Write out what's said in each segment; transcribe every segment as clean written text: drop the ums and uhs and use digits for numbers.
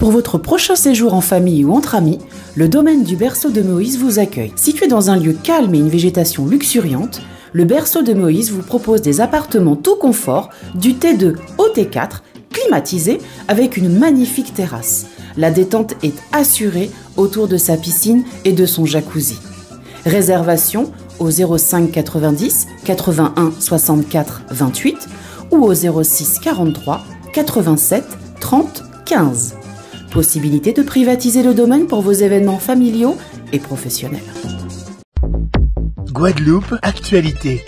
Pour votre prochain séjour en famille ou entre amis, le domaine du Berceau de Moïse vous accueille. Situé dans un lieu calme et une végétation luxuriante, le Berceau de Moïse vous propose des appartements tout confort, du T2 au T4, climatisés avec une magnifique terrasse. La détente est assurée autour de sa piscine et de son jacuzzi. Réservation au 05 90 81 64 28 ou au 06 43 87 30 15. Possibilité de privatiser le domaine pour vos événements familiaux et professionnels. Guadeloupe, actualité.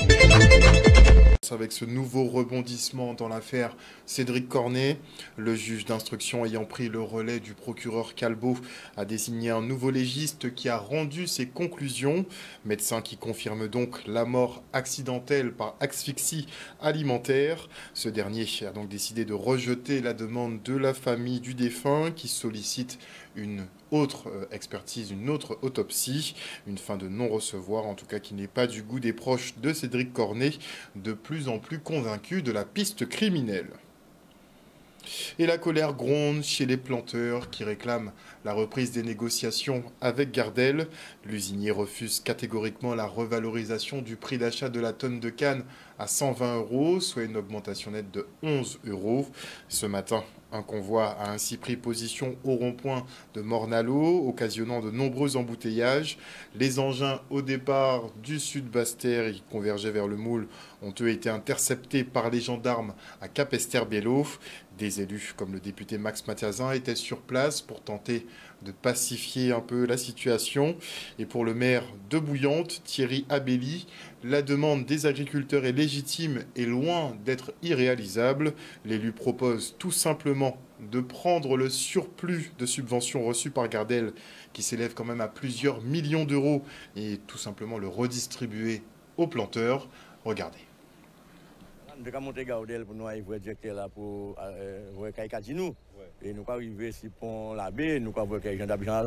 Avec ce nouveau rebondissement dans l'affaire Cédric Cornet, le juge d'instruction ayant pris le relais du procureur Calbo a désigné un nouveau légiste qui a rendu ses conclusions. Médecin qui confirme donc la mort accidentelle par asphyxie alimentaire. Ce dernier a donc décidé de rejeter la demande de la famille du défunt qui sollicite une autre expertise, une autre autopsie, une fin de non-recevoir, en tout cas qui n'est pas du goût des proches de Cédric Cornet, de plus en plus convaincus de la piste criminelle. Et la colère gronde chez les planteurs qui réclament la reprise des négociations avec Gardel. L'usinier refuse catégoriquement la revalorisation du prix d'achat de la tonne de canne à 120 €, soit une augmentation nette de 11 €. Ce matin, un convoi a ainsi pris position au rond-point de Mornalo, occasionnant de nombreux embouteillages. Les engins au départ du sud Basse-Terre et qui convergeaient vers le Moule ont eux été interceptés par les gendarmes à Capesterre-Bello. Des élus comme le député Max Mathiazin étaient sur place pour tenter de pacifier un peu la situation. Et pour le maire de Bouillante, Thierry Abelli, la demande des agriculteurs est légitime et loin d'être irréalisable. L'élu propose tout simplement de prendre le surplus de subventions reçues par Gardel, qui s'élève quand même à plusieurs millions d'euros, et tout simplement le redistribuer aux planteurs. Regardez. Nous avons monté Gardel pour nous arriver directeur là pour voir nous. Et nous avons arrivé si pont la baie, nous avons voir que les gens d'Abidjan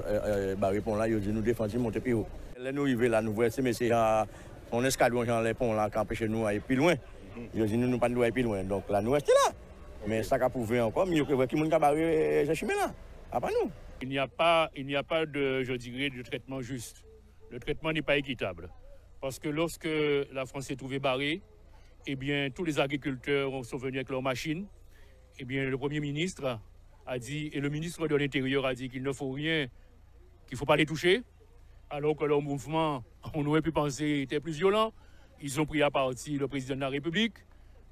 barré pont là, ils dit nous défendons monter plus haut. Là nous arrivons là, nous voyons ces messieurs on escadron dans les ponts là qui empêchent nous d'aller plus loin. Ils dit nous pas nous aller plus loin. Donc là nous restons là. Mais ça a prouvé encore mieux que qui nous a barré ce chemin là. À pas nous. Il n'y a pas de, je dirais, de traitement juste. Le traitement n'est pas équitable. Parce que lorsque la France s'est trouvée barrée, eh bien, tous les agriculteurs sont venus avec leurs machines. Eh bien, le Premier ministre a dit, et le ministre de l'Intérieur a dit qu'il ne faut rien, qu'il ne faut pas les toucher. Alors que leur mouvement, on aurait pu penser, était plus violent. Ils ont pris à partie le président de la République,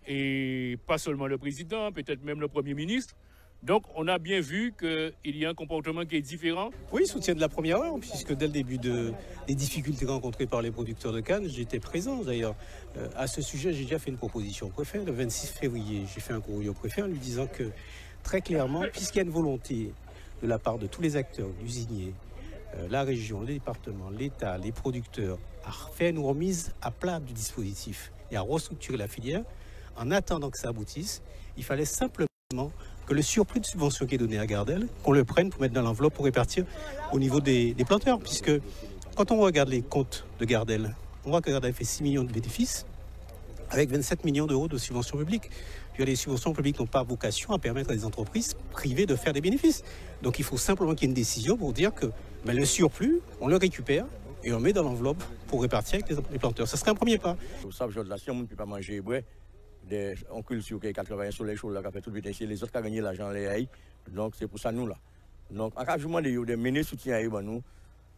et pas seulement le président, peut-être même le Premier ministre. Donc, on a bien vu qu'il y a un comportement qui est différent. Oui, soutien de la première heure, puisque dès le début des difficultés rencontrées par les producteurs de canne, j'étais présent d'ailleurs. À ce sujet, j'ai déjà fait une proposition au préfet. Le 26 février, j'ai fait un courrier au préfet en lui disant que, très clairement, puisqu'il y a une volonté de la part de tous les acteurs, l'usinier, la région, les départements, l'État, les producteurs, à faire une remise à plat du dispositif et à restructurer la filière, en attendant que ça aboutisse, il fallait simplement que le surplus de subvention qui est donné à Gardel, qu'on le prenne pour mettre dans l'enveloppe pour répartir au niveau des planteurs. Puisque quand on regarde les comptes de Gardel, on voit que Gardel fait 6 millions de bénéfices avec 27 millions d'euros de subventions publiques. Les subventions publiques n'ont pas vocation à permettre à des entreprises privées de faire des bénéfices. Donc il faut simplement qu'il y ait une décision pour dire que le surplus, on le récupère et on le met dans l'enveloppe pour répartir avec les planteurs. Ça serait un premier pas. Ça, si on ne peut pas manger, on culture qui 80 sur les choses là, qui fait tout le temps, les autres qui ont gagné l'argent, les haïs. Donc c'est pour ça nous là. Donc en cas de mener soutien à nous,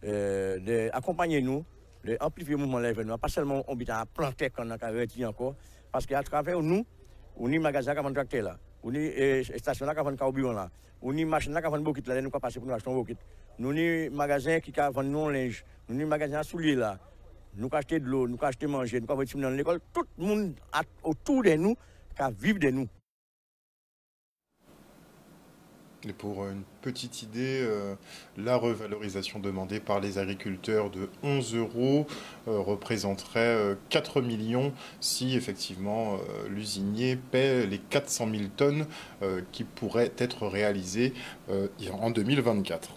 d'accompagner nous, d'amplifier le mouvement de l'événement, pas seulement on à planter qu'on a arrêté encore, parce qu'à travers nous, on a magasin qui a tracté là, on a station là qui a carburant là, on a machine là qui a bokit là, nous pas passer pour nous acheter un bokit. Nous avons magasin qui a vendu nos linge, nous avons magasin à souliers là. Nous avons acheté de l'eau, nous avons acheté manger, nous avons acheté dans l'école. Tout le monde autour de nous qui vivent de nous. Et pour une petite idée, la revalorisation demandée par les agriculteurs de 11 € représenterait 4 millions si effectivement l'usinier paie les 400 000 tonnes qui pourraient être réalisées en 2024.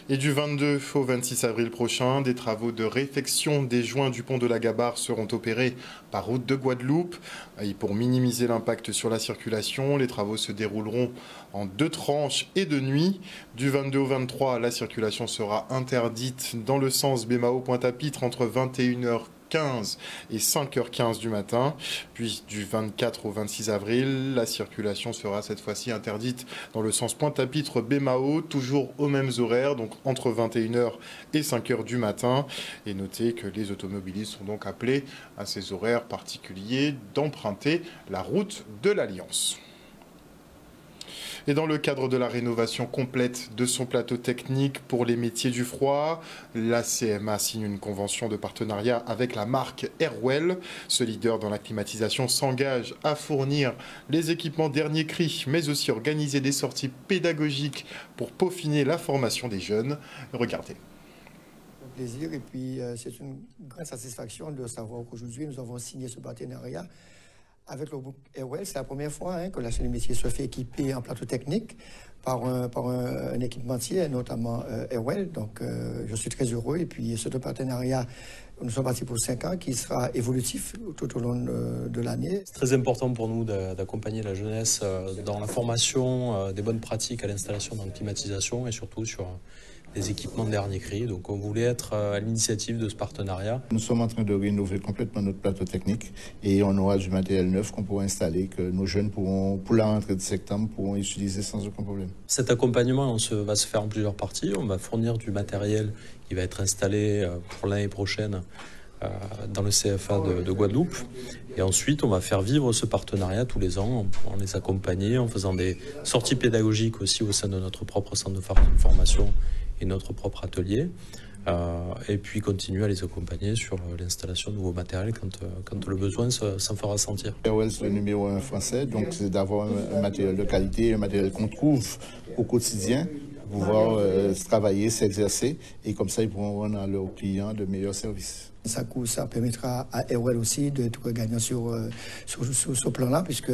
Et du 22 au 26 avril prochain, des travaux de réfection des joints du pont de la Gabarre seront opérés par route de Guadeloupe. Et pour minimiser l'impact sur la circulation, les travaux se dérouleront en 2 tranches et de nuit. Du 22 au 23, la circulation sera interdite dans le sens Bémao-Pointe-à-Pitre entre 21h15 et 5h15 du matin. Puis du 24 au 26 avril, la circulation sera cette fois-ci interdite dans le sens Pointe-à-Pitre-Bémao, toujours aux mêmes horaires, donc entre 21h et 5h du matin. Et notez que les automobilistes sont donc appelés à ces horaires particuliers d'emprunter la route de l'Alliance. Et dans le cadre de la rénovation complète de son plateau technique pour les métiers du froid, la CMA signe une convention de partenariat avec la marque Airwell. Ce leader dans la climatisation s'engage à fournir les équipements dernier cri, mais aussi organiser des sorties pédagogiques pour peaufiner la formation des jeunes. Regardez. Plaisir et puis c'est une grande satisfaction de savoir qu'aujourd'hui nous avons signé ce partenariat avec le groupe Airwell. C'est la première fois que la chaîne des métiers se fait équiper en plateau technique par un équipementier, notamment Airwell. Donc je suis très heureux. Et puis ce partenariat, nous sommes partis pour 5 ans, qui sera évolutif tout au long de l'année. C'est très important pour nous d'accompagner la jeunesse dans la formation des bonnes pratiques à l'installation dans la climatisation et surtout sur des équipements de dernier cri. Donc on voulait être à l'initiative de ce partenariat. Nous sommes en train de rénover complètement notre plateau technique et on aura du matériel neuf qu'on pourra installer, que nos jeunes pourront, pour la rentrée de septembre, pourront utiliser sans aucun problème. Cet accompagnement va se faire en plusieurs parties. On va fournir du matériel qui va être installé pour l'année prochaine dans le CFA de Guadeloupe. Et ensuite, on va faire vivre ce partenariat tous les ans en les accompagnant, en faisant des sorties pédagogiques aussi au sein de notre propre centre de formation et notre propre atelier, et puis continuer à les accompagner sur l'installation de nouveaux matériels quand le besoin s'en fera sentir. Airwell, c'est le numéro 1 français, donc c'est d'avoir un matériel de qualité, un matériel qu'on trouve au quotidien, pouvoir travailler, s'exercer, et comme ça ils pourront rendre à leurs clients de meilleurs services. Ça permettra à Airwell aussi d'être gagnant sur ce plan-là, puisque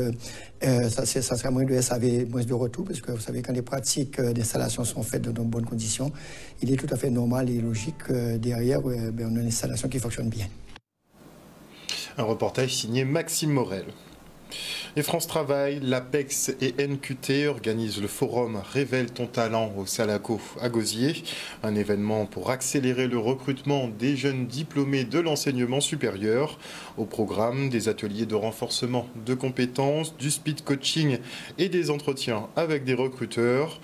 ça sera moins de SAV, moins de retour, parce que vous savez, quand les pratiques d'installation sont faites dans de bonnes conditions, il est tout à fait normal et logique derrière, on a une installation qui fonctionne bien. Un reportage signé Maxime Morel. Et France Travail, l'APEX et NQT organisent le forum Révèle ton talent au Salaco à Gosier, un événement pour accélérer le recrutement des jeunes diplômés de l'enseignement supérieur. Au programme, des ateliers de renforcement de compétences, du speed coaching et des entretiens avec des recruteurs.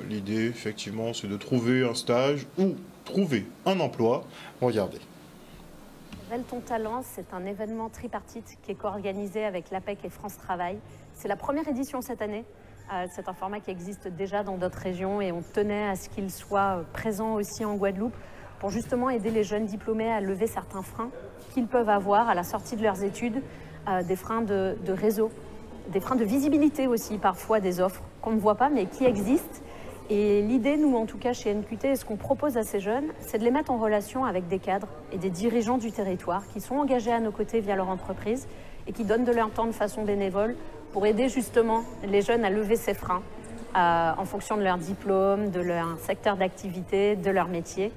L'idée, effectivement, c'est de trouver un stage ou trouver un emploi. Regardez. Révèle ton talent, c'est un événement tripartite qui est co-organisé avec l'APEC et France Travail. C'est la première édition cette année. C'est un format qui existe déjà dans d'autres régions et on tenait à ce qu'il soit présent aussi en Guadeloupe pour justement aider les jeunes diplômés à lever certains freins qu'ils peuvent avoir à la sortie de leurs études, des freins de réseau, des freins de visibilité aussi parfois des offres qu'on ne voit pas mais qui existent. Et l'idée, nous en tout cas chez NQT, et ce qu'on propose à ces jeunes, c'est de les mettre en relation avec des cadres et des dirigeants du territoire qui sont engagés à nos côtés via leur entreprise et qui donnent de leur temps de façon bénévole pour aider justement les jeunes à lever ces freins en fonction de leur diplôme, de leur secteur d'activité, de leur métier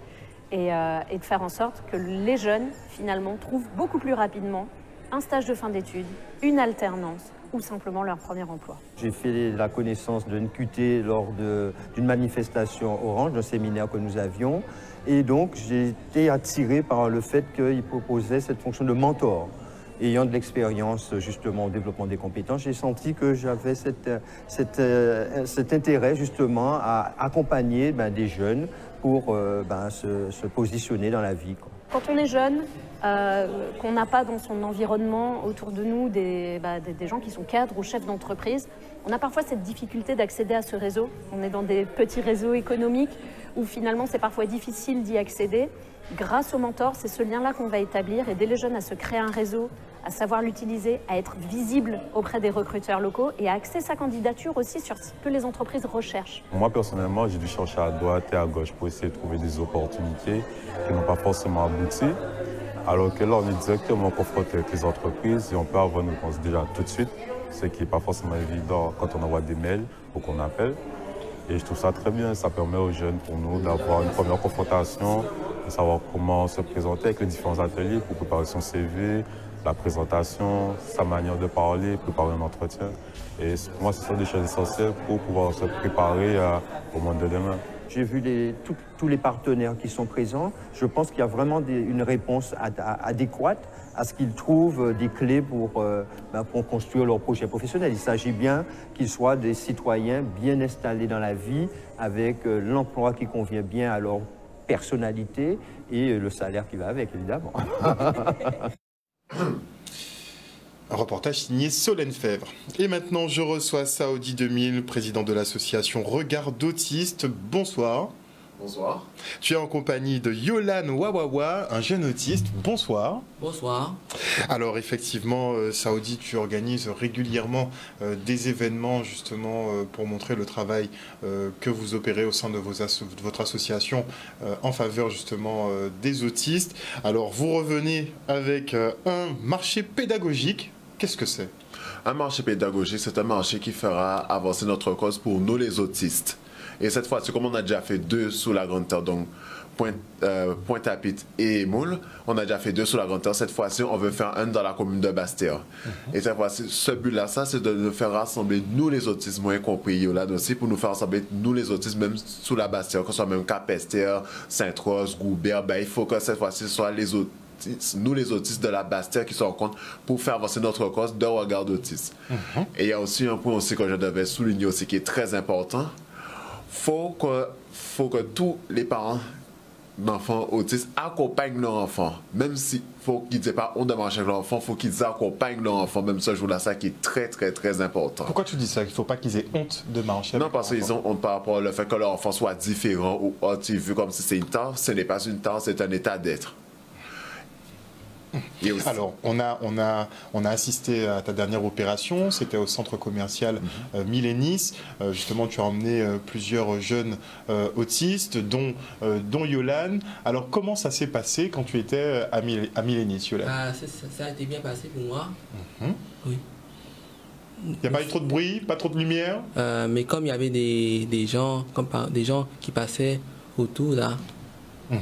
et de faire en sorte que les jeunes finalement trouvent beaucoup plus rapidement un stage de fin d'études, une alternance ou simplement leur premier emploi. J'ai fait la connaissance de NQT lors d'une manifestation Orange, d'un séminaire que nous avions. Et donc, j'ai été attiré par le fait qu'il proposait cette fonction de mentor. Ayant de l'expérience justement au développement des compétences, j'ai senti que j'avais cet intérêt justement à accompagner des jeunes pour se positionner dans la vie, quoi. Quand on est jeune, qu'on n'a pas dans son environnement autour de nous des gens qui sont cadres ou chefs d'entreprise, on a parfois cette difficulté d'accéder à ce réseau. On est dans des petits réseaux économiques où finalement c'est parfois difficile d'y accéder. Grâce au mentor, c'est ce lien-là qu'on va établir, aider les jeunes à se créer un réseau, à savoir l'utiliser, à être visible auprès des recruteurs locaux et à axer sa candidature aussi sur ce que les entreprises recherchent. Moi, personnellement, j'ai dû chercher à droite et à gauche pour essayer de trouver des opportunités qui n'ont pas forcément abouti. Alors que là, on est directement confronté avec les entreprises et on peut avoir une réponse déjà tout de suite, ce qui n'est pas forcément évident quand on envoie des mails ou qu'on appelle. Et je trouve ça très bien, ça permet aux jeunes, pour nous, d'avoir une première confrontation, de savoir comment se présenter avec les différents ateliers pour préparer son CV, la présentation, sa manière de parler, préparer un entretien. Et pour moi, ce sont des choses essentielles pour pouvoir se préparer au monde de demain. J'ai vu tous les partenaires qui sont présents. Je pense qu'il y a vraiment une réponse adéquate à ce qu'ils trouvent des clés pour construire leur projet professionnel. Il s'agit bien qu'ils soient des citoyens bien installés dans la vie, avec l'emploi qui convient bien à leur personnalité et le salaire qui va avec, évidemment. Un reportage signé Solène Fèvre. Et maintenant, je reçois Saoudi 2000, président de l'association Regard d'autistes. Bonsoir. Bonsoir. Tu es en compagnie de Yolan Wawawa, un jeune autiste. Bonsoir. Bonsoir. Alors effectivement, Saoudi, tu organises régulièrement des événements justement pour montrer le travail que vous opérez au sein de votre association en faveur justement des autistes. Alors vous revenez avec un marché pédagogique. Qu'est-ce que c'est? Un marché pédagogique, c'est un marché qui fera avancer notre cause pour nous les autistes. Et cette fois-ci, comme on a déjà fait 2 sous la Grande Terre, donc Pointe-à-Pitre et Moule, on a déjà fait 2 sous la Grande Terre. Cette fois-ci, on veut faire un dans la commune de Basse-Terre. Et cette fois-ci, ce but-là, c'est de nous faire rassembler nous les autistes, moi y compris Yolande aussi, pour nous faire rassembler nous les autistes, même sous la Basse-Terre, que ce soit même Capesterre, Sainte-Rose, Goubert, il faut que cette fois-ci, ce soit les autres. Nous les autistes de la Basse-Terre qui se rencontrent pour faire avancer notre cause de Regard d'autistes. Et il y a aussi un point aussi que je devais souligner aussi qui est très important. Faut que tous les parents d'enfants autistes accompagnent leur enfant. Même si faut qu'ils n'aient pas honte de marcher avec leur enfant, faut qu'ils accompagnent leur enfant, même ce jour-là, ça qui est très très très important. Pourquoi tu dis ça? Il ne faut pas qu'ils aient honte de marcher avec Non, parce qu'ils ont honte par rapport au fait que leur enfant soit différent ou autre, vu comme si c'est une tare. Ce n'est pas une tare, c'est un état d'être. Alors, on a assisté à ta dernière opération, c'était au centre commercial Millénis. Justement, tu as emmené plusieurs jeunes autistes, dont Yolan. Alors, comment ça s'est passé quand tu étais à Millénis, Yolan? Ça a été bien passé pour moi. Oui. Il n'y a pas eu trop de bruit, pas trop de lumière? Mais comme il y avait des gens qui passaient autour, là. Il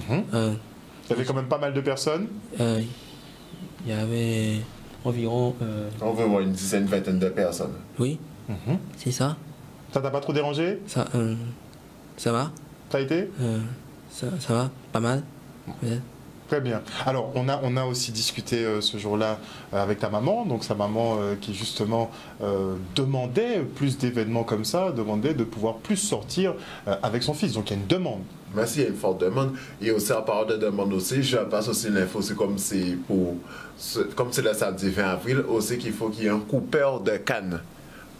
y avait quand même pas mal de personnes? Il y avait environ... Environ une dizaine, vingtaine de personnes. Oui, c'est ça. Ça t'a pas trop dérangé? Ça va. Ça a été? Ça va, pas mal. Très bien. Alors, on a aussi discuté ce jour-là avec ta maman, donc sa maman qui justement demandait plus d'événements comme ça, demandait de pouvoir plus sortir avec son fils. Donc, il y a une demande. Merci, il y a une forte demande. Et aussi, en parlant de demande aussi, je passe aussi l'info, c'est comme c'est le samedi 20 avril, aussi qu'il faut qu'il y ait un coupeur de cannes.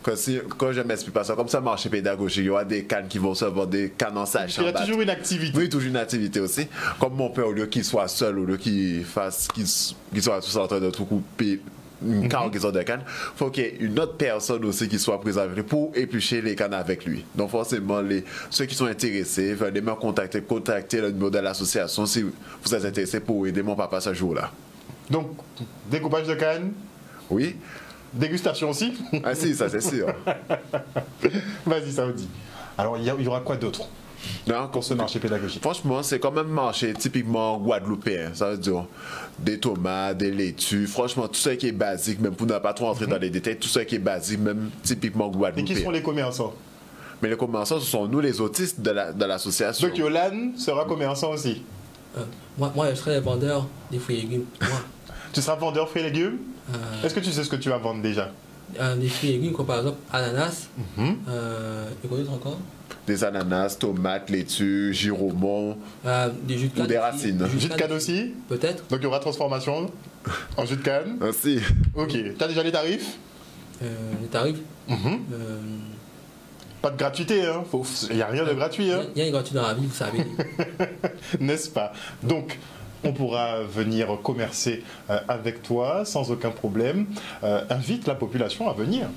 Quand je m'explique pas ça, comme ça, marché pédagogique, il y aura des cannes qui vont se vendre, des cannes en sachet. Il y a toujours une activité. Oui, toujours une activité aussi. Comme mon père, au lieu qu'il soit seul, au lieu qu'il soit tous en train de tout couper une cargaison de cannes, il faut qu'il y ait une autre personne aussi qui soit présente avec lui pour éplucher les cannes avec lui. Donc forcément, ceux qui sont intéressés, venez me contacter le numéro de l'association si vous êtes intéressés pour aider mon papa ce jour-là. Donc, découpage de cannes? Oui. Dégustation aussi? Ah si, ça c'est sûr. Vas-y, Saoudi. Alors, il y aura quoi d'autre pour ce marché pédagogique? Franchement, c'est quand même un marché typiquement guadeloupéen. Ça veut dire des tomates, des laitues. Franchement, tout ce qui est basique, même pour ne pas trop entrer dans les détails, tout ce qui est basique, même typiquement guadeloupéen. Et qui sont les commerçants? Mais les commerçants, ce sont nous les autistes de l'association. Donc Yolan sera commerçant aussi? Moi, je serai vendeur des fruits et légumes. Tu seras vendeur fruits et légumes? Est-ce que tu sais ce que tu vas vendre déjà? Des fruits et légumes comme par exemple ananas, et quoi d'autre encore? Des ananas, tomates, laitues, giromons, des jus de canne, ou des racines. Jus de canne aussi? Peut-être. Donc il y aura transformation en jus de canne? Aussi. Ok. Tu as déjà les tarifs? Les tarifs Pas de gratuité, hein? Il n'y a rien de gratuit. Hein? Il y a une gratuité dans la vie, vous savez. N'est-ce pas? Donc, on pourra venir commercer avec toi sans aucun problème. Invite la population à venir.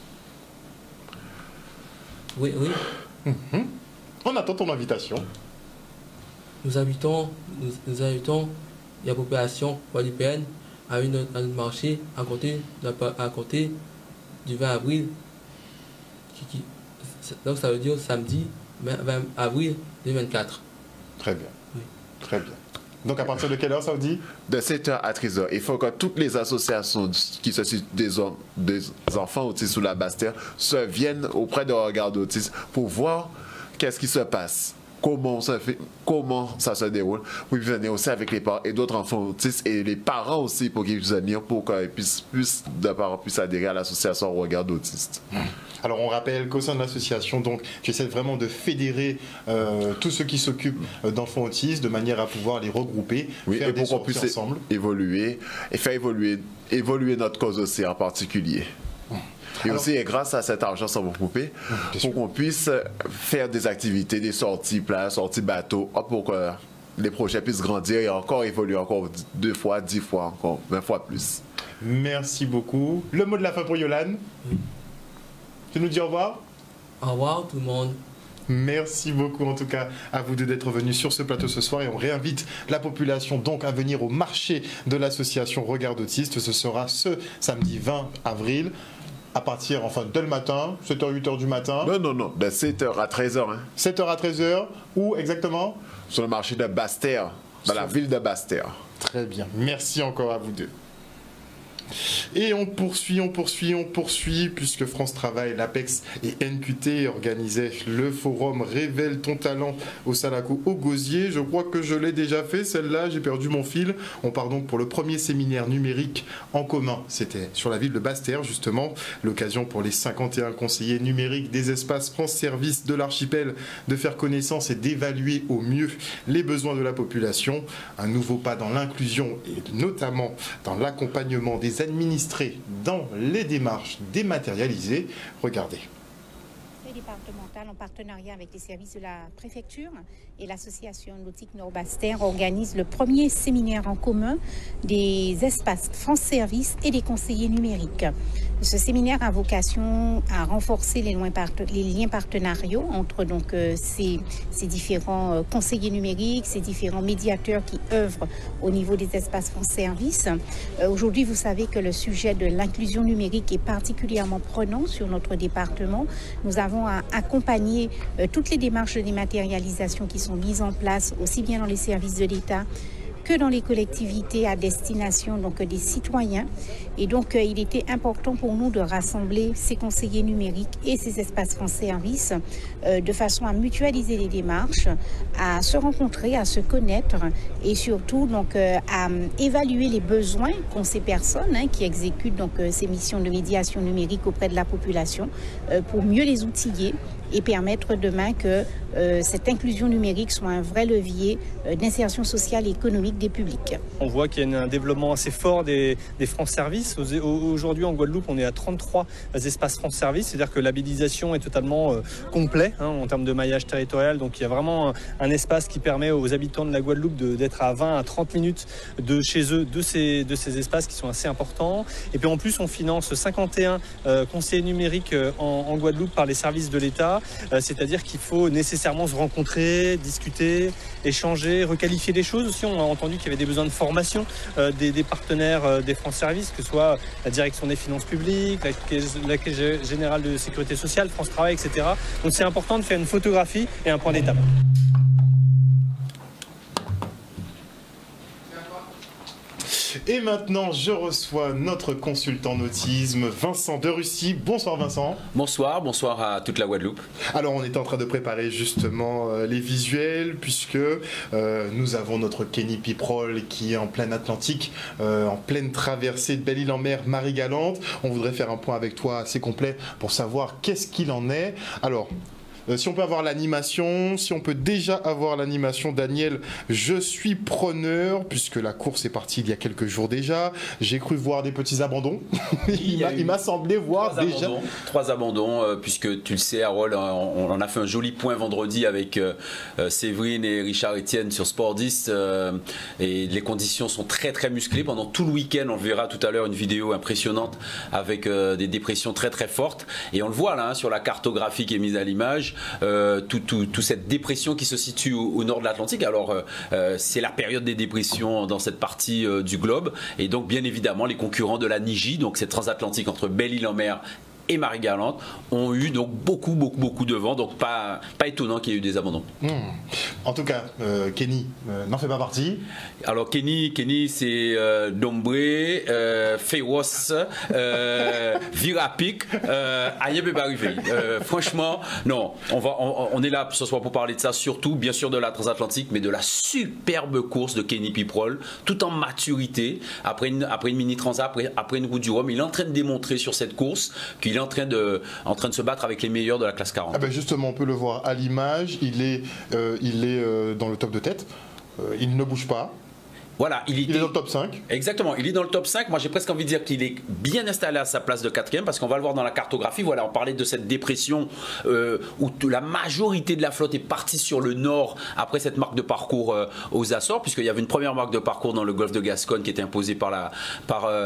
Oui. On attend ton invitation. Nous invitons la population guadeloupéenne à un marché à compter du 20 avril. Donc ça veut dire samedi 20 avril 2024. Très bien. Oui. Très bien. Donc à partir de quelle heure ça vous dit? De 7h à 13h. Il faut que toutes les associations qui se situent des enfants autistes sous la Basse-Terre se viennent auprès de Regard d'autisme pour voir qu'est-ce qui se passe. Comment ça se déroule, pour qu'ils viennent aussi avec les parents et d'autres enfants autistes et les parents aussi pour qu'ils puissent venir, pour que plus de parents puissent adhérer à l'association Regard d'autistes. Alors on rappelle qu'au sein de l'association, donc j'essaie vraiment de fédérer tous ceux qui s'occupent d'enfants autistes de manière à pouvoir les regrouper, faire et pour qu'on puisse ensemble, évoluer et faire évoluer notre cause aussi en particulier. Et alors, aussi, grâce à cet argent sans vous couper, pour qu'on puisse faire des activités, des sorties plages, sorties bateaux, pour que les projets puissent grandir et encore évoluer encore 2 fois, 10 fois, encore 20 fois plus. Merci beaucoup. Le mot de la fin pour Yolande. Tu nous dis au revoir? Au revoir tout le monde. Merci beaucoup en tout cas à vous deux d'être venus sur ce plateau ce soir et on réinvite la population donc à venir au marché de l'association Regard d'autistes. Ce sera ce samedi 20 avril. À partir, enfin, dès le matin, 7h, 8h du matin. Non, de 7h à 13h. Hein. 7h à 13h, où exactement? Sur le marché de Basse-Terre, dans la ville de Basse-Terre. Très bien, merci encore à vous deux. Et on poursuit, puisque France Travail, l'APEX et NQT organisaient le forum Révèle ton talent au Salako au Gosier. Je crois que je l'ai déjà fait, celle-là, j'ai perdu mon fil. On part donc pour le premier séminaire numérique en commun. C'était sur la ville de Basse-Terre, justement. L'occasion pour les 51 conseillers numériques des espaces France Service de l'archipel de faire connaissance et d'évaluer au mieux les besoins de la population. Un nouveau pas dans l'inclusion et notamment dans l'accompagnement des administrés dans les démarches dématérialisées. Regardez. Départementale en partenariat avec les services de la préfecture et l'association nautique Nord-Basse-Terre organise le premier séminaire en commun des espaces France Service et des conseillers numériques. Ce séminaire a vocation à renforcer les liens partenariaux entre donc, ces différents conseillers numériques, ces différents médiateurs qui œuvrent au niveau des espaces France Service. Aujourd'hui, vous savez que le sujet de l'inclusion numérique est particulièrement prenant sur notre département. Nous avons à accompagner toutes les démarches de dématérialisation qui sont mises en place, aussi bien dans les services de l'État que dans les collectivités à destination donc, des citoyens. Et donc, il était important pour nous de rassembler ces conseillers numériques et ces espaces France Service de façon à mutualiser les démarches, à se rencontrer, à se connaître et surtout donc, à évaluer les besoins qu'ont ces personnes qui exécutent donc, ces missions de médiation numérique auprès de la population pour mieux les outiller et permettre demain que cette inclusion numérique soit un vrai levier d'insertion sociale et économique des publics. On voit qu'il y a un développement assez fort des France Service. Aujourd'hui en Guadeloupe, on est à 33 espaces France Service, c'est-à-dire que la labellisation est totalement complet en termes de maillage territorial. Donc il y a vraiment un espace qui permet aux habitants de la Guadeloupe d'être à 20 à 30 minutes de chez eux, de ces espaces qui sont assez importants. Et puis en plus, on finance 51 conseillers numériques en Guadeloupe par les services de l'État. C'est-à-dire qu'il faut nécessairement se rencontrer, discuter, échanger, requalifier les choses aussi. On a entendu qu'il y avait des besoins de formation des partenaires des France Service, que ce soit la direction des finances publiques, la Caisse générale de sécurité sociale, France Travail, etc. Donc c'est important de faire une photographie et un point d'étape. Et maintenant, je reçois notre consultant en autisme, Vincent de Russie. Bonsoir Vincent. Bonsoir à toute la Guadeloupe. Alors, on est en train de préparer justement les visuels, puisque nous avons notre Kenny Piprol qui est en plein Atlantique, en pleine traversée de Belle-Île-en-Mer, Marie-Galante. On voudrait faire un point avec toi assez complet pour savoir qu'est-ce qu'il en est. Alors, si on peut avoir l'animation, si on peut déjà avoir l'animation, Daniel, je suis preneur, puisque la course est partie il y a quelques jours déjà. J'ai cru voir des petits abandons. il m'a semblé voir déjà... Trois abandons, puisque tu le sais, Harold, on en a fait un joli point vendredi avec Séverine et Richard Etienne sur Sport 10. Et les conditions sont très très musclées. Pendant tout le week-end, on verra tout à l'heure une vidéo impressionnante avec des dépressions très très fortes. Et on le voit là, sur la cartographie qui est mise à l'image. Toute cette dépression qui se situe au nord de l'Atlantique. Alors c'est la période des dépressions dans cette partie du globe et donc bien évidemment les concurrents de la NIJI, donc c'est transatlantique entre Belle-Île-en-Mer et Marie-Galante ont eu donc beaucoup de vent, donc pas étonnant qu'il y ait eu des abandons. En tout cas, Kenny n'en fait pas partie. Alors Kenny c'est Dombré, Féroce, Virapic, rien peut pas arriver. Franchement, non, on est là ce soir pour parler de ça, surtout bien sûr de la transatlantique, mais de la superbe course de Kenny Piprol, tout en maturité, après une mini transat, après une route du Rhum. Il est en train de démontrer sur cette course qu'il est en train de se battre avec les meilleurs de la classe 40. Ah ben justement, on peut le voir à l'image, il est dans le top de tête, il ne bouge pas. Voilà, il est dans le top 5. Exactement, il est dans le top 5. Moi, j'ai presque envie de dire qu'il est bien installé à sa place de 4e, parce qu'on va le voir dans la cartographie. Voilà, on parlait de cette dépression où la majorité de la flotte est partie sur le nord après cette marque de parcours aux Açores, puisqu'il y avait une première marque de parcours dans le golfe de Gascogne qui était imposée par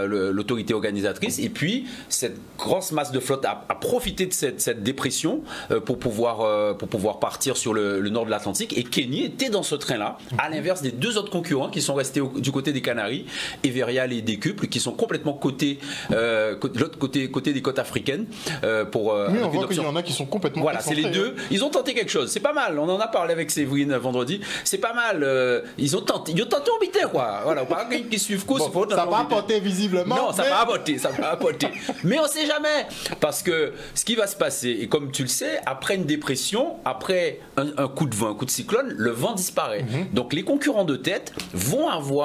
l'autorité organisatrice. Et puis, cette grosse masse de flotte a profité de cette dépression pour pouvoir partir sur le nord de l'Atlantique. Et Kenny était dans ce train-là, à l'inverse des deux autres concurrents qui sont restés du côté des Canaries, Everial et Décuple, qui sont complètement cotés de l'autre côté des côtes africaines. Oui, on voit qu'il y en a qui sont complètement voilà, c'est les deux. Ils ont tenté quelque chose. C'est pas mal. On en a parlé avec Séverine vendredi. C'est pas mal. Ils ont tenté en bité, quoi. Voilà, on parle qui suivent course. Bon, ça n'a pas apporté visiblement. Non, ça n'a pas apporté. Mais on ne sait jamais. Parce que ce qui va se passer, et comme tu le sais, après une dépression, après un coup de vent, un coup de cyclone, le vent disparaît. Donc les concurrents de tête vont avoir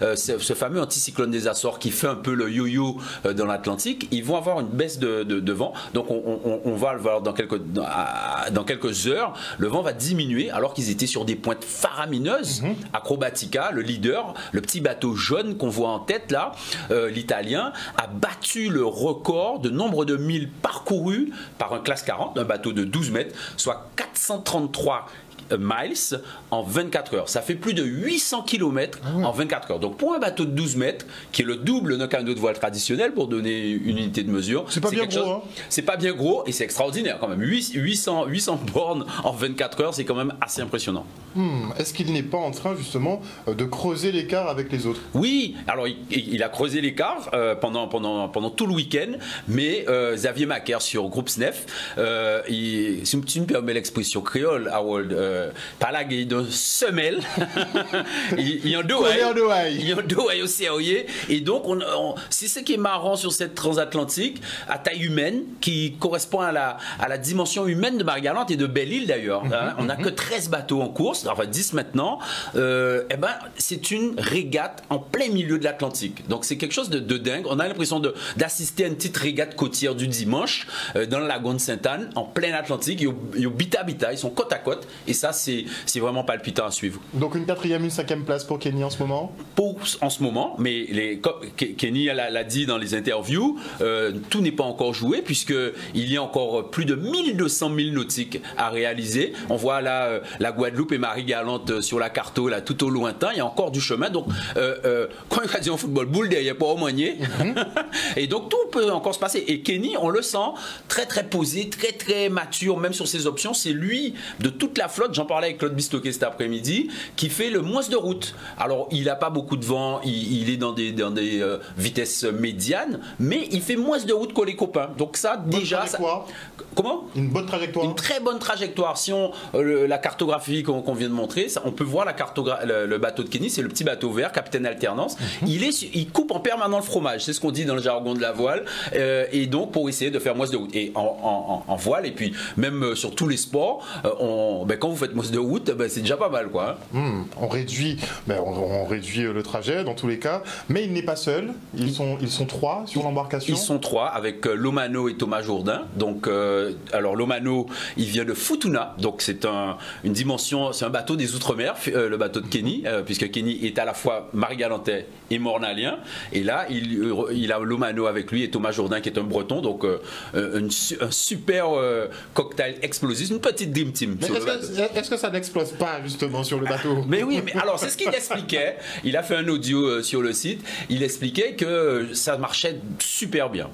ce fameux anticyclone des Açores qui fait un peu le yo-yo dans l'Atlantique. Ils vont avoir une baisse de vent. Donc on va le voir dans quelques heures. Le vent va diminuer alors qu'ils étaient sur des pointes faramineuses. Acrobatica, le leader, le petit bateau jaune qu'on voit en tête là, l'italien, a battu le record de nombre de milles parcourus par un classe 40, un bateau de 12 mètres, soit 433 miles en 24 heures. Ça fait plus de 800 km en 24 heures. Donc pour un bateau de 12 mètres, qui est le double d'un canot de voile traditionnel, pour donner une unité de mesure, c'est pas bien gros. C'est pas bien gros et c'est extraordinaire quand même. 800 bornes en 24 heures, c'est quand même assez impressionnant. Est-ce qu'il n'est pas en train justement de creuser l'écart avec les autres? Oui, alors il a creusé l'écart pendant tout le week-end, mais Xavier Macaire sur Groupe SNEF, si tu me permets l'expression créole, Harold, par la gueule de semelle, il y a deux au sérieux. Et donc, c'est ce qui est marrant sur cette transatlantique à taille humaine, qui correspond à la dimension humaine de Marie-Galante et de Belle-Île d'ailleurs. On n'a que 13 bateaux en course, enfin 10 maintenant. C'est une régate en plein milieu de l'Atlantique. Donc, c'est quelque chose de dingue. On a l'impression d'assister à une petite régate côtière du dimanche dans le lagon de Sainte-Anne, en plein Atlantique. Ils ont bita-bita, ils sont côte à côte. Et ça, c'est vraiment palpitant à suivre. Donc une 4e, une 5e place pour Kenny en ce moment? En ce moment, mais Kenny l'a dit dans les interviews, tout n'est pas encore joué puisqu'il y a encore plus de 1200 milles nautiques à réaliser. On voit là la Guadeloupe et Marie-Galante sur la carte là, tout au lointain. Il y a encore du chemin. Donc, quand on dit en football, boule derrière, pas au moigné. Et donc, tout peut encore se passer. Et Kenny, on le sent très très posé, très très mature, même sur ses options. C'est lui, de toute la flotte, j'en parlais avec Claude Bistoquet cet après-midi, qui fait le moins de route. Alors, il n'a pas beaucoup de vent, il est dans des vitesses médianes, mais il fait moins de route que les copains. Donc ça, déjà... Comment? Une bonne trajectoire. Une très bonne trajectoire. Si la cartographie qu'on vient de montrer, on peut voir le bateau de Kenny, c'est le petit bateau vert, Capitaine Alternance. Il coupe en permanent le fromage, c'est ce qu'on dit dans le jargon de la voile, et donc pour essayer de faire moins de route. Et en voile, et puis même sur tous les sports, quand vous faites moins de route, c'est déjà pas mal, quoi. On réduit le trajet dans tous les cas, mais il n'est pas seul. Ils sont 3 sur l'embarcation. Ils sont 3 avec Lomano et Thomas Jourdain. Donc, alors Lomano, il vient de Futuna, donc c'est une dimension, c'est un bateau des Outre-mer, le bateau de Kenny, puisque Kenny est à la fois Marie-Galantais et mornalien. Et là, il a Lomano avec lui et Thomas Jourdain qui est un Breton, donc un super cocktail explosif, une petite dream team. Est-ce est-ce que ça n'explose pas justement sur le bateau? Mais oui, mais alors c'est ce qu'il expliquait. Il a fait un audio sur le site. Il expliquait que ça marchait super bien.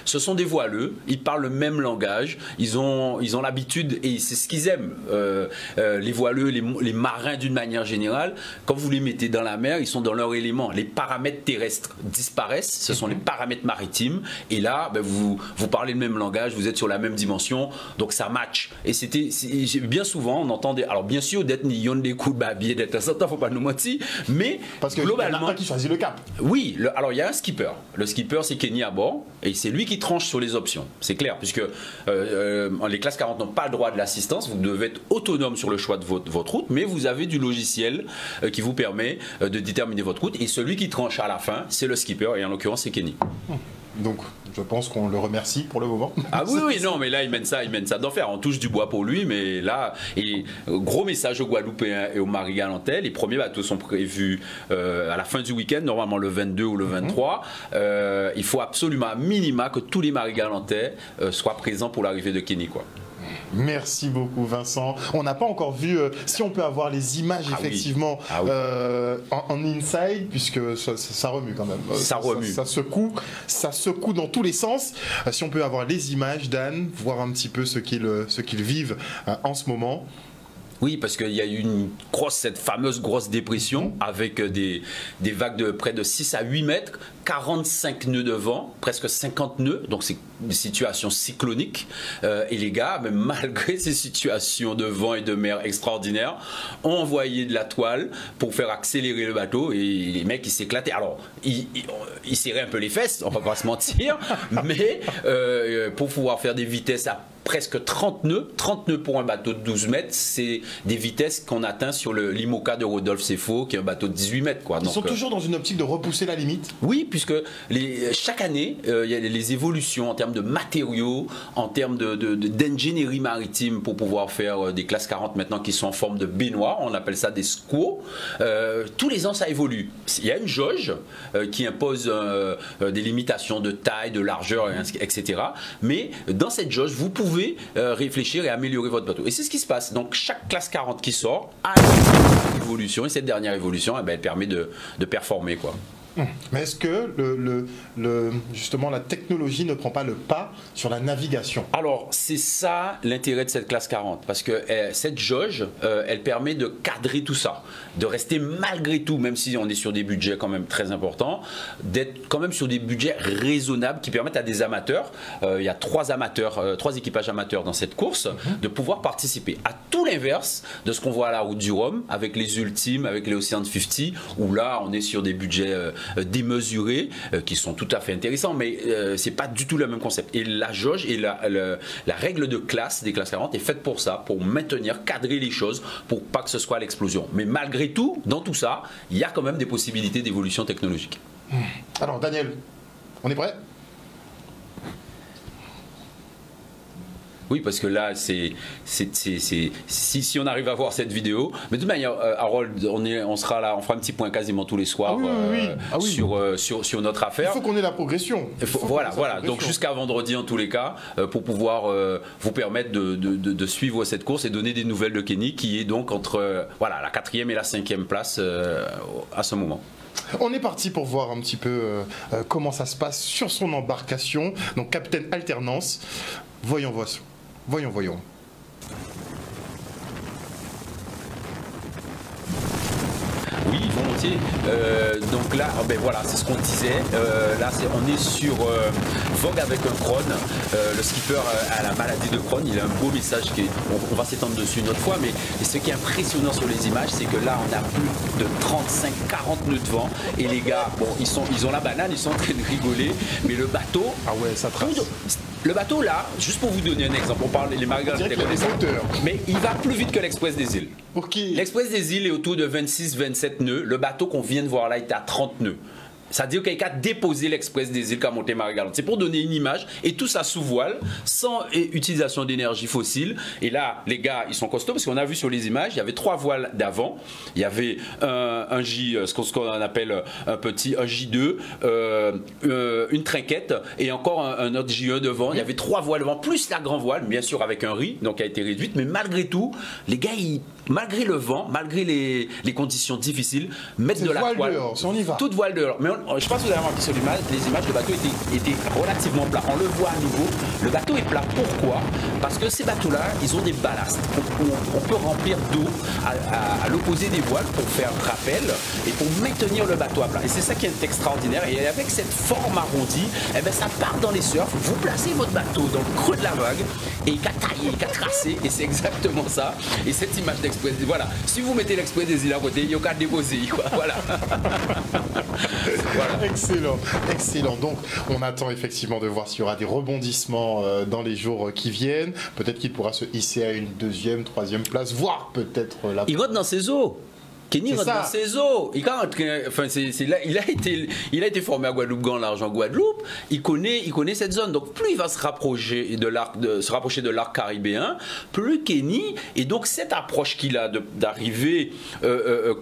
Ce sont des voileux, ils parlent le même langage, ils ont l'habitude et c'est ce qu'ils aiment. Les voileux, les marins d'une manière générale, quand vous les mettez dans la mer, ils sont dans leur élément. Les paramètres terrestres disparaissent, ce sont les paramètres maritimes. Et là, ben, vous parlez le même langage, vous êtes sur la même dimension, donc ça match. Et bien souvent, on entendait. Alors bien sûr, d'être ni des coups de babier, d'être certain, faut pas nous mentir, mais parce que globalement, il y en a un qui choisit le cap. Oui, alors il y a un skipper. Le skipper, c'est Kenny à bord, et c'est lui qui tranche sur les options. C'est clair, puisque les classes 40 n'ont pas le droit de l'assistance. Vous devez être autonome sur le choix de votre route, mais vous avez du logiciel qui vous permet de déterminer votre route. Et celui qui tranche à la fin, c'est le skipper, et en l'occurrence, c'est Kenny. Donc, je pense qu'on le remercie pour le moment. Ah oui, non, mais là, il mène ça d'enfer. On touche du bois pour lui, mais là, gros message aux Guadeloupéens et aux Marie-Galantais. Les premiers bateaux sont prévus à la fin du week-end, normalement le 22 ou le 23. Il faut absolument, à minima, que tous les Marie-Galantais soient présents pour l'arrivée de Kenny, quoi. Merci beaucoup Vincent. On n'a pas encore vu si on peut avoir les images effectivement en inside, puisque ça remue quand même. Ça remue. Ça secoue dans tous les sens. Si on peut avoir les images, Dan, voir un petit peu ce qu'ils vivent en ce moment. Oui, parce qu'il y a eu cette fameuse grosse dépression avec des vagues de près de 6 à 8 mètres, 45 nœuds de vent, presque 50 nœuds, donc c'est une situation cyclonique. Et les gars, même malgré ces situations de vent et de mer extraordinaires, ont envoyé de la toile pour faire accélérer le bateau et les mecs, ils s'éclataient. Alors, ils serraient un peu les fesses, on va pas se mentir, mais pour pouvoir faire des vitesses à presque 30 nœuds pour un bateau de 12 mètres, c'est des vitesses qu'on atteint sur l'IMOCA de Rodolphe Sefo, qui est un bateau de 18 mètres. Quoi. Ils sont toujours dans une optique de repousser la limite? Oui, puisque chaque année, il y a les évolutions en termes de matériaux, en termes d'ingénierie maritime pour pouvoir faire des classes 40 maintenant qui sont en forme de baignoire, on appelle ça des squaws. Tous les ans, ça évolue. Il y a une jauge qui impose des limitations de taille, de largeur, etc. Mais dans cette jauge, vous pouvez réfléchir et améliorer votre bateau. Et c'est ce qui se passe. Donc chaque classe 40 qui sort a une évolution et cette dernière évolution, elle permet de performer, quoi. Mais est-ce que justement la technologie ne prend pas le pas sur la navigation? Alors c'est ça l'intérêt de cette classe 40, parce que cette jauge, elle permet de cadrer tout ça, de rester malgré tout, même si on est sur des budgets quand même très importants, d'être quand même sur des budgets raisonnables qui permettent à des amateurs, il y a 3 équipages amateurs dans cette course, de pouvoir participer. À tout l'inverse de ce qu'on voit à la route du Rhum, avec les Ultimes, avec les Ocean 50, où là on est sur des budgets démesurés qui sont tout à fait intéressants, mais c'est pas du tout le même concept. Et la jauge et la règle de classe des classes 40 est faite pour ça, pour maintenir, cadrer les choses, pour pas que ce soit l'explosion. Mais malgré tout, dans tout ça, il y a quand même des possibilités d'évolution technologique. Alors Daniel, on est prêt? Oui, parce que là, si on arrive à voir cette vidéo, mais de toute manière, Harold, on sera là, on fera un petit point quasiment tous les soirs sur notre affaire. Il faut qu'on ait la progression. Voilà. Donc jusqu'à vendredi en tous les cas, pour pouvoir vous permettre de suivre cette course et donner des nouvelles de Kenny, qui est donc entre la 4e et la 5e place à ce moment. On est parti pour voir un petit peu comment ça se passe sur son embarcation. Donc capitaine alternance. Voyons. Oui, volontiers. Donc là, voilà, c'est ce qu'on disait. Là, on est sur Vogue avec un Crohn. Le skipper a la maladie de Crohn. Il a un beau message on va s'étendre dessus une autre fois. Mais ce qui est impressionnant sur les images, c'est que là, on a plus de 35-40 nœuds de vent. Et les gars, bon, ils ont la banane, ils sont en train de rigoler. Mais le bateau... Ah ouais, ça trace. Le bateau là, juste pour vous donner un exemple, on parle des Marie-Galantais, mais il va plus vite que l'Express des îles. Okay. L'Express des îles est autour de 26-27 nœuds. Le bateau qu'on vient de voir là est à 30 nœuds. C'est-à-dire qu'il y a déposé l'Express des îles Camonté Marie-Galante. C'est pour donner une image, et tout ça sous voile, sans utilisation d'énergie fossile. Et là, les gars, ils sont costauds, parce qu'on a vu sur les images, il y avait 3 voiles d'avant. Il y avait un J, ce qu'on appelle un J2, une trinquette, et encore un autre J1 devant. Il y avait 3 voiles devant, plus la grand voile, bien sûr avec un riz, donc qui a été réduite. Mais malgré tout, les gars, malgré le vent, malgré les conditions difficiles, mettent de la toile. Dehors, on y va. Toute voile dehors. Mais je pense que vous avez remarqué sur les images, le bateau était relativement plat. On le voit à nouveau. Le bateau est plat. Pourquoi? Parce que ces bateaux-là, ils ont des ballasts. On peut remplir d'eau à l'opposé des voiles pour faire rappel et pour maintenir le bateau à plat. Et c'est ça qui est extraordinaire. Et avec cette forme arrondie, eh ben, ça part dans les surfs. Vous placez votre bateau dans le creux de la vague et il a taillé, il a tracé. Et c'est exactement ça. Et cette image d'Express, voilà. Si vous mettez l'Express des îles à côté, il n'y a qu'à déposer. Voilà. Voilà. Excellent, excellent. Donc, on attend effectivement de voir s'il y aura des rebondissements dans les jours qui viennent. Peut-être qu'il pourra se hisser à une 2e, 3e place, voire peut-être la... Il rentre dans ses eaux. Kenny rentre dans ses eaux. Il a été formé à Guadeloupe, Grand Large en Guadeloupe. Il connaît cette zone. Donc plus il va se rapprocher de l'arc caribéen, plus Kenny, et donc cette approche qu'il a d'arriver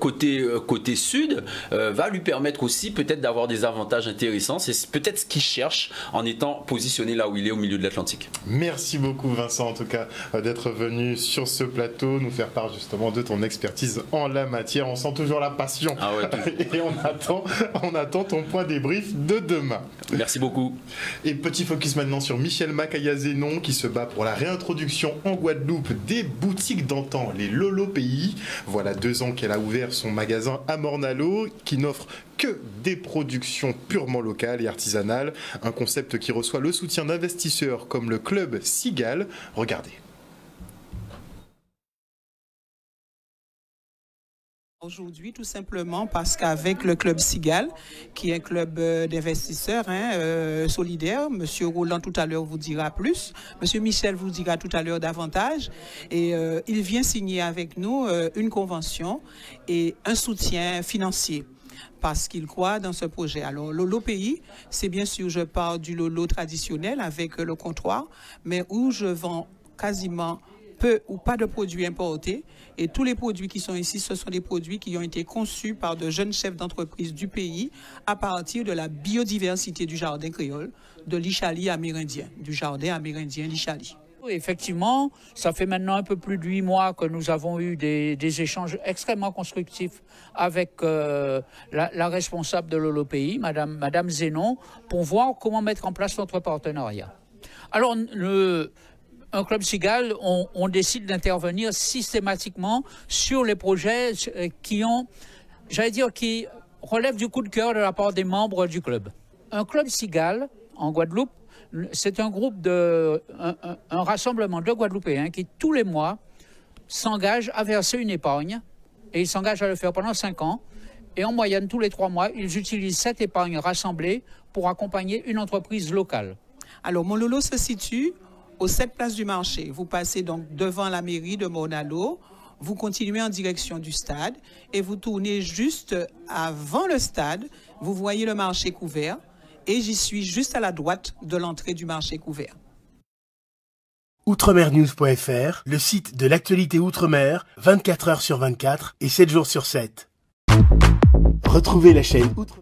côté sud va lui permettre aussi peut-être d'avoir des avantages intéressants. C'est peut-être ce qu'il cherche en étant positionné là où il est au milieu de l'Atlantique. Merci beaucoup Vincent en tout cas d'être venu sur ce plateau nous faire part justement de ton expertise en la matière. On sent toujours la passion. Ah ouais, et on attend ton point débrief de demain. Merci beaucoup. Et petit focus maintenant sur Michel Macaya-Zénon qui se bat pour la réintroduction en Guadeloupe des boutiques d'antan, les Lolo Pays. Voilà 2 ans qu'elle a ouvert son magasin à Morne-à-l'Eau qui n'offre que des productions purement locales et artisanales. Un concept qui reçoit le soutien d'investisseurs comme le club Cigale. Regardez. Aujourd'hui, tout simplement parce qu'avec le club Cigale, qui est un club d'investisseurs solidaires, Monsieur Roland tout à l'heure vous dira plus, Monsieur Michel vous dira tout à l'heure davantage, et il vient signer avec nous une convention et un soutien financier. Parce qu'il croit dans ce projet. Alors, Lolo Pays, c'est bien sûr, je parle du Lolo traditionnel avec le comptoir, mais où je vends quasiment peu ou pas de produits importés. Et tous les produits qui sont ici, ce sont des produits qui ont été conçus par de jeunes chefs d'entreprise du pays à partir de la biodiversité du jardin créole, de l'Ichali amérindien, du jardin amérindien l'Ichali. Effectivement, ça fait maintenant un peu plus de 8 mois que nous avons eu des échanges extrêmement constructifs avec la responsable de Lolo Pays, Madame Zénon, pour voir comment mettre en place notre partenariat. Alors, un club Cigale, on décide d'intervenir systématiquement sur les projets qui relèvent du coup de cœur de la part des membres du club. Un club Cigale, en Guadeloupe, c'est un rassemblement de Guadeloupéens qui, tous les mois, s'engagent à verser une épargne, et ils s'engagent à le faire pendant 5 ans. Et en moyenne, tous les 3 mois, ils utilisent cette épargne rassemblée pour accompagner une entreprise locale. Alors, mon Lolo se situe aux 7 places du marché. Vous passez donc devant la mairie de Morne-à-l'Eau, vous continuez en direction du stade et vous tournez juste avant le stade, vous voyez le marché couvert et j'y suis juste à la droite de l'entrée du marché couvert. Outremernews.fr, le site de l'actualité Outre-mer, 24 heures sur 24 et 7 jours sur 7. Retrouvez la chaîne Outre-mer.